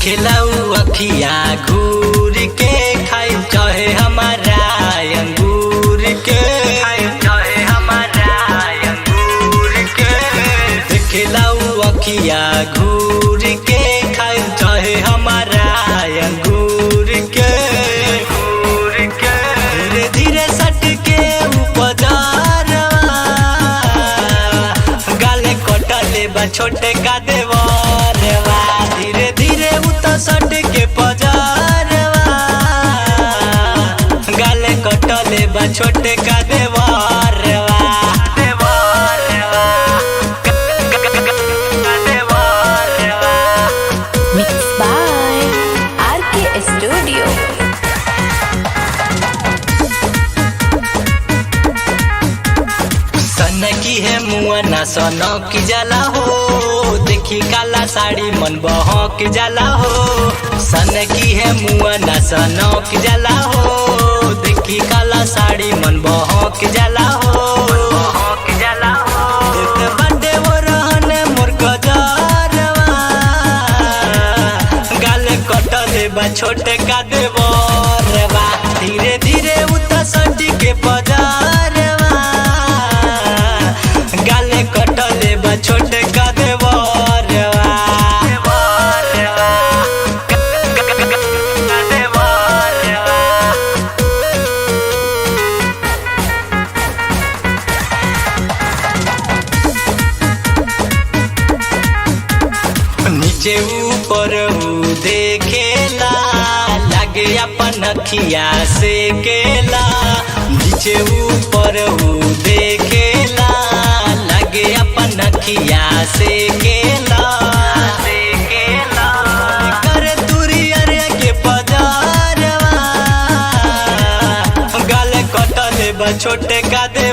खिलाऊ अखिया घूर के खाई चाहे हमारा अंगूर के चाहे हमारा अंगूर के खिलाऊ अखिया घूर के खाई चाहे हमारा अंगूर के धीरे धीरे सट के उपजारवा गाले कटले बा छोटे का देवरवा धीरे धीरे सट के पजारवा गाले कटले बा छोटे का देवरवा Mixed by RK Studio. सन की है मुआ ना सनो की जला हो देखी काला साड़ी मन बहक जला हो सन की है मुआ ना सनो की जला हो देखी काला साड़ी मन बहक जला हो बंदे वो रहने मोर गजरवा गाले कटले बा छोटे का देवरवा धीरे धीरे उता सटी के पजारवा गाले कटले बा छोटे का देवरवा नीचे ऊपर देखेला लागे अपन अखिया से केला नीचे ऊपर देखेला लागे अपन अखिया से केला करे दूरी अरे के पजारवा गाले कटले बा छोटे का दे